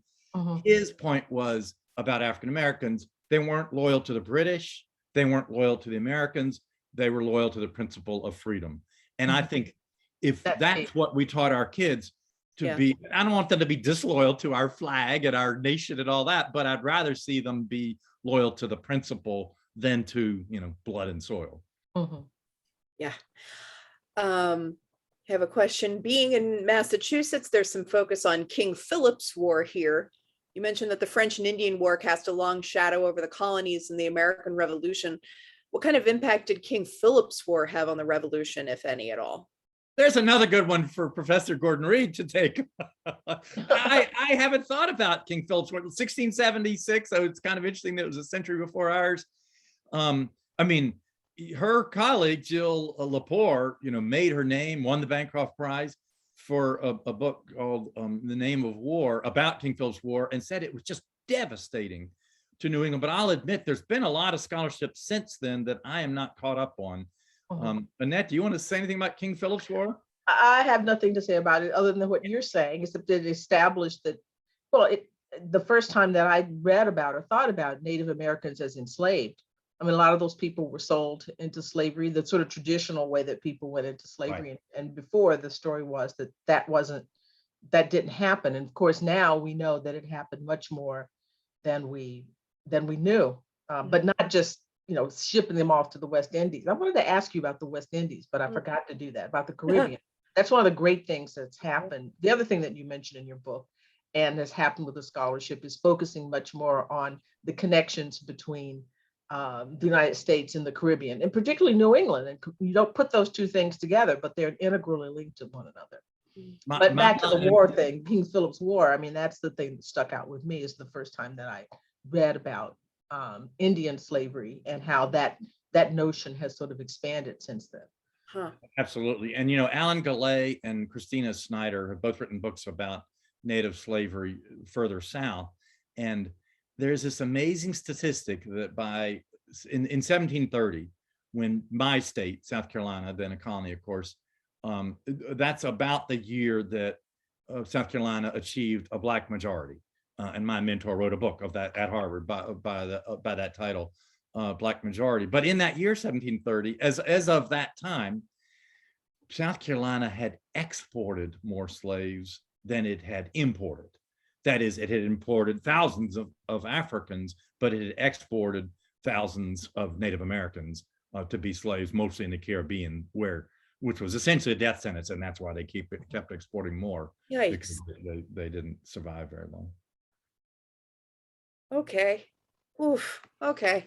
His point was about African Americans. They weren't loyal to the British. They weren't loyal to the Americans. They were loyal to the principle of freedom. And I think if that's what we taught our kids to be, I don't want them to be disloyal to our flag and our nation and all that, but I'd rather see them be loyal to the principle than to, blood and soil. Yeah. I have a question. Being in Massachusetts, there's some focus on King Philip's War here. You mentioned that the French and Indian War cast a long shadow over the colonies in the American Revolution. What kind of impact did King Philip's War have on the Revolution, if any at all? There's another good one for Professor Gordon-Reed to take. I haven't thought about King Philip's War. 1676, so it's kind of interesting that it was a century before ours. I mean, her colleague, Jill Lepore, made her name, won the Bancroft Prize for a book called The Name of War, about King Philip's War, and said it was just devastating to New England. But I'll admit there's been a lot of scholarship since then that I am not caught up on. Annette, do you want to say anything about King Philip's War? I have nothing to say about it other than what you're saying, except that it established that, the first time that I read about or thought about Native Americans as enslaved, I mean, a lot of those people were sold into slavery, the sort of traditional way that people went into slavery. Right. And before, the story was that didn't happen. And of course, now we know that it happened much more than we knew, but not just, shipping them off to the West Indies. I wanted to ask you about the West Indies, but I forgot to do that, about the Caribbean. That's one of the great things that's happened. The other thing that you mentioned in your book and has happened with the scholarship is focusing much more on the connections between the United States and the Caribbean, and particularly New England. And you don't put those two things together, but they're integrally linked to one another. But back to the war thing, King Philip's War, I mean, that's the thing that stuck out with me, is the first time that I read about Indian slavery and how that notion has sort of expanded since then. Absolutely. And, Alan Gallay and Christina Snyder have both written books about Native slavery further south. And there's this amazing statistic that in 1730, when my state, South Carolina, then a colony, of course, that's about the year that South Carolina achieved a Black majority. And my mentor wrote a book of that at Harvard by that title, Black Majority. But in that year, 1730, as of that time, South Carolina had exported more slaves than it had imported. That is, it had imported thousands of Africans, but it had exported thousands of Native Americans to be slaves, mostly in the Caribbean, which was essentially a death sentence, and that's why they kept exporting more. Yikes. Because they didn't survive very long. Okay. Oof. Okay.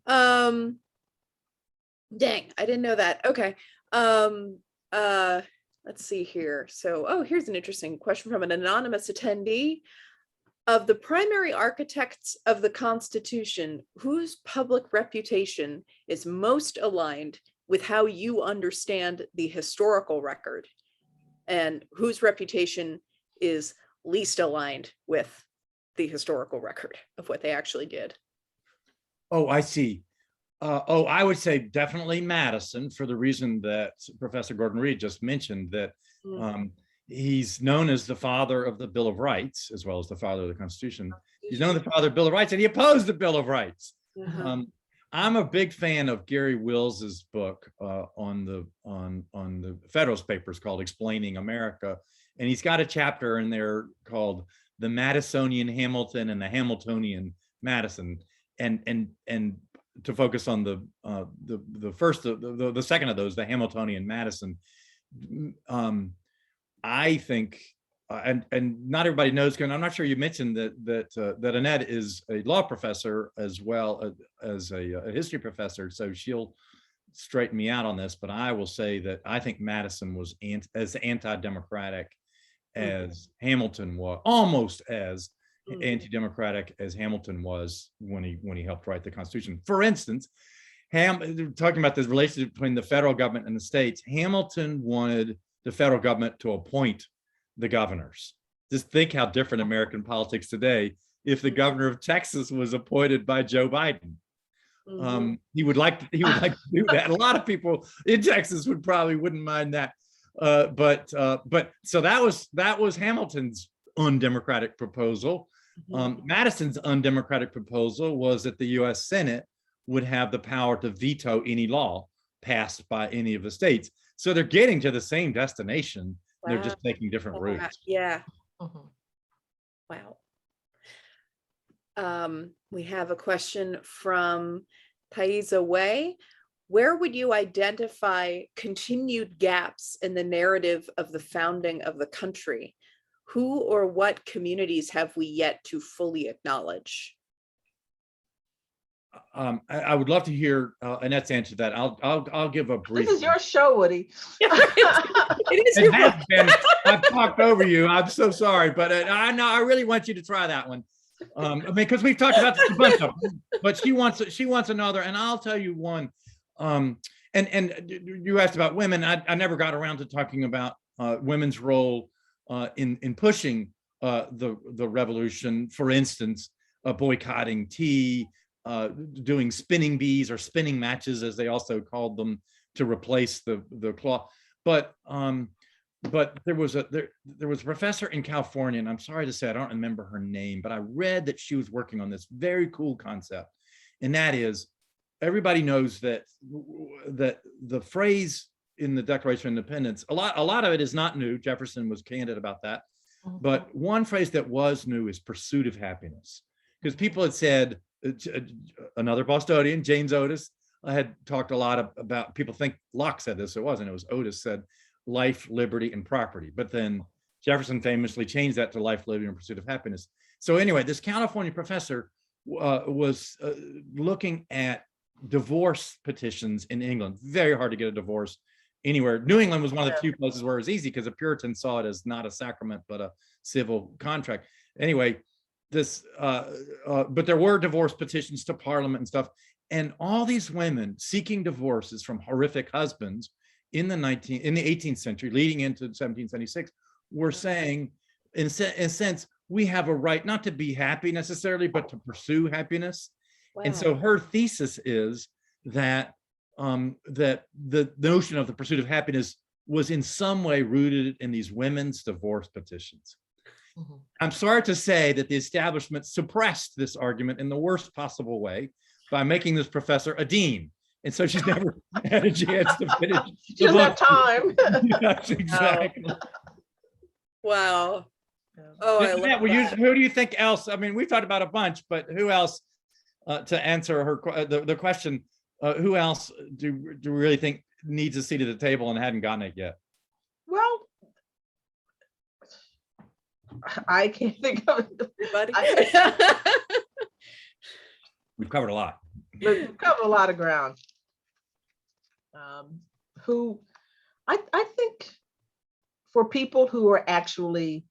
Dang, I didn't know that. Okay. Let's see here. So, here's an interesting question from an anonymous attendee. Of the primary architects of the Constitution, whose public reputation is most aligned with how you understand the historical record, and whose reputation is least aligned with the historical record of what they actually did? Oh, I see. I would say definitely Madison, for the reason that Professor Gordon-Reed just mentioned, that he's known as the father of the Bill of Rights, as well as the father of the Constitution. He's known as the father of the Bill of Rights, and he opposed the Bill of Rights. I'm a big fan of Gary Wills's book on the Federalist Papers called "Explaining America," and he's got a chapter in there called "The Madisonian Hamilton and the Hamiltonian Madison," and to focus on the second of those, the Hamiltonian Madison. I think, and not everybody knows, and I'm not sure you mentioned that Annette is a law professor as well as a history professor, so she'll straighten me out on this, but I will say that I think Madison was as anti-democratic as Hamilton was, almost as anti-democratic as Hamilton was when he helped write the Constitution. For instance, talking about this relationship between the federal government and the states, Hamilton wanted the federal government to appoint the governors. Just think how different American politics today if the governor of Texas was appointed by Joe Biden. He would like to do that. A lot of people in Texas wouldn't mind that. But so that was Hamilton's undemocratic proposal. Madison's undemocratic proposal was that the U.S. Senate would have the power to veto any law passed by any of the states. So they're getting to the same destination. Wow. They're just taking different routes. Yeah. Wow. We have a question from Thaisa Way. Where would you identify continued gaps in the narrative of the founding of the country? Who or what communities have we yet to fully acknowledge? I would love to hear Annette's answer to that. I'll give a brief. This is your show, Woody. It is your has been. I've talked over you. I'm so sorry, but I really want you to try that one. I mean, because we've talked about this a bunch of them, but she wants another, and I'll tell you one. And you asked about women. I never got around to talking about women's role in pushing the revolution. For instance, boycotting tea, doing spinning bees or spinning matches, as they also called them, to replace the cloth. But there was a professor in California, and I'm sorry to say I don't remember her name, but I read that she was working on this very cool concept, and that is, everybody knows that the phrase in the Declaration of Independence, a lot of it is not new. Jefferson was candid about that. But one phrase that was new is pursuit of happiness, because people had said, another Bostonian, James Otis, had talked a lot about, people think Locke said this, it wasn't, it was Otis said life, liberty, and property. But then Jefferson famously changed that to life, liberty, and pursuit of happiness. So anyway, this California professor was looking at divorce petitions in England. Very hard to get a divorce anywhere. New England was one of the few places where it was easy, because the Puritans saw it as not a sacrament, but a civil contract. Anyway, but there were divorce petitions to Parliament and stuff. And all these women seeking divorces from horrific husbands in the 18th century, leading into 1776, were saying, in a sense, we have a right not to be happy necessarily, but to pursue happiness. Wow. And so her thesis is that that the notion of the pursuit of happiness was in some way rooted in these women's divorce petitions. Mhm. I'm sorry to say that the establishment suppressed this argument in the worst possible way by making this professor a dean. And so she's never had a chance to finish. She doesn't have time. Yes, exactly. Wow. Oh, I love that. Who do you think else? I mean, we've talked about a bunch, but who else to answer her the question? Who else do we really think needs a seat at the table and hadn't gotten it yet? Well, I can't think of Everybody? We've covered a lot. We've covered a lot of ground. Who I think for people who are actually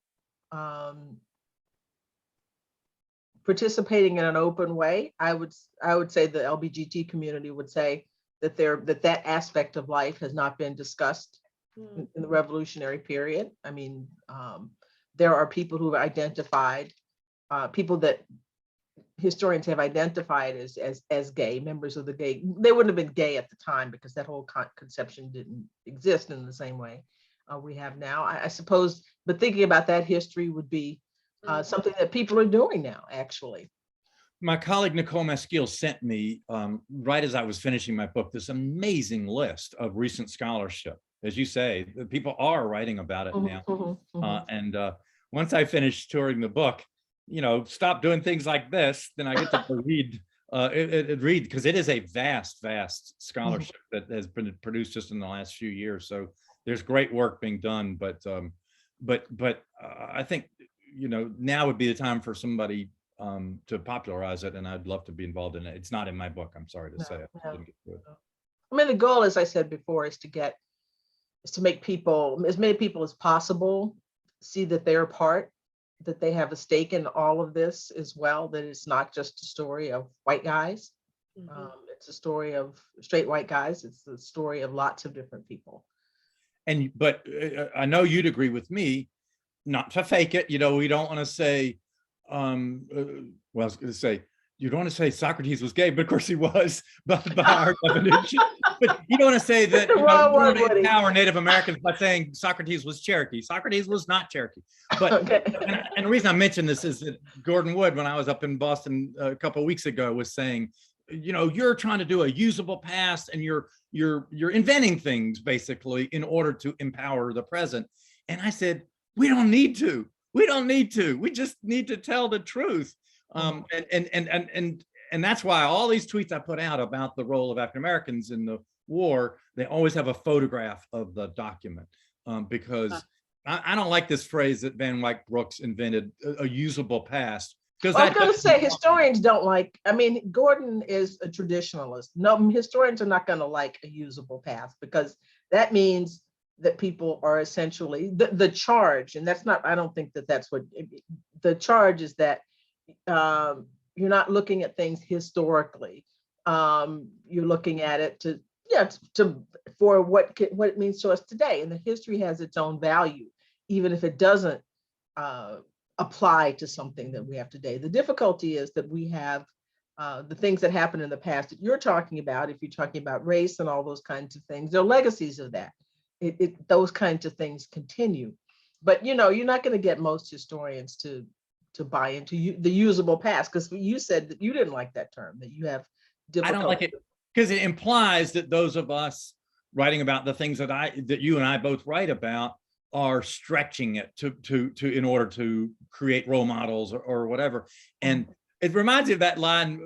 participating in an open way, I would say the LGBT community would say that that aspect of life has not been discussed in the revolutionary period. I mean, there are people who have identified, people that historians have identified as gay, members of the gay. They wouldn't have been gay at the time because that whole conception didn't exist in the same way we have now, I suppose. But thinking about that history would be something that people are doing now, actually. My colleague Nicole Maskeel sent me, right as I was finishing my book, this amazing list of recent scholarship. As you say, people are writing about it now. And once I finish touring the book, stop doing things like this, then I get to read because it is a vast scholarship that has been produced just in the last few years. So there's great work being done, but I think now would be the time for somebody to popularize it, and I'd love to be involved in it. It's not in my book, I'm sorry to say. I didn't get to it. I mean, the goal, as I said before, is to make people, as many people as possible, see that they're part, that they have a stake in all of this as well, that it's not just a story of white guys. It's a story of straight white guys. It's the story of lots of different people. But I know you'd agree with me, not to fake it. We don't want to say, well, I was going to say, you don't want to say Socrates was gay, but of course he was, by our definition. But you don't want to say that empower Native Americans by saying Socrates was Cherokee. Socrates was not Cherokee. But Okay. and the reason I mentioned this is that Gordon Wood, when I was up in Boston a couple of weeks ago, was saying, you're trying to do a usable past, and you're inventing things basically in order to empower the present. And I said, we don't need to. We don't need to. We just need to tell the truth. And that's why all these tweets I put out about the role of African Americans in the war, they always have a photograph of the document, because I don't like this phrase that Van Wyck Brooks invented, a usable past. Because I was going to say, historians don't like, I mean, Gordon is a traditionalist. No, historians are not going to like a usable past, because that means that people are essentially, the charge, and that's not, I don't think that that's what, the charge is that you're not looking at things historically. You're looking at it for what it means to us today. And the history has its own value, even if it doesn't apply to something that we have today. The difficulty is that we have the things that happened in the past that you're talking about. If you're talking about race and all those kinds of things, there are legacies of that. Those kinds of things continue. But you're not going to get most historians to buy into the usable past, because you said that you didn't like that term, that you have difficulty. I don't like it because it implies that those of us writing about the things that you and I both write about are stretching it to in order to create role models or whatever. And it reminds me of that line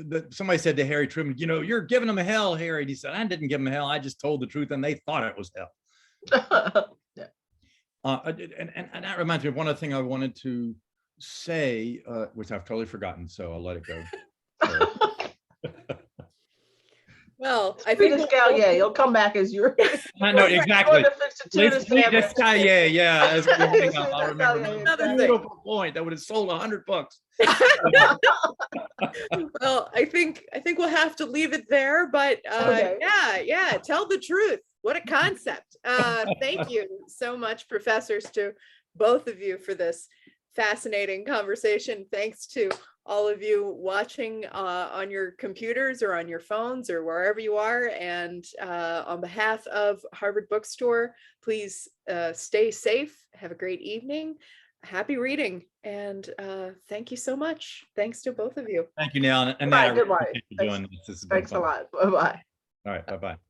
that somebody said to Harry Truman, you're giving them hell, Harry. And he said, I didn't give them hell. I just told the truth and they thought it was hell. Yeah. And that reminds me of one other thing I wanted to say, which I've totally forgotten, so I'll let it go. Well, I think you'll come back as your. I know exactly. Yeah. I'll remember. Another beautiful point that would have sold 100 books. Well, I think we'll have to leave it there. But Okay. yeah, tell the truth. What a concept. Thank you so much, professors, to both of you for this fascinating conversation. Thanks to all of you watching on your computers or on your phones or wherever you are. And on behalf of Harvard Bookstore, please stay safe. Have a great evening. Happy reading. And thank you so much. Thanks to both of you. Thank you, Nell. And Bye, Annette, I really goodbye. appreciate you doing this. This has been Thanks a fun. lot. Bye-bye. All right, bye-bye.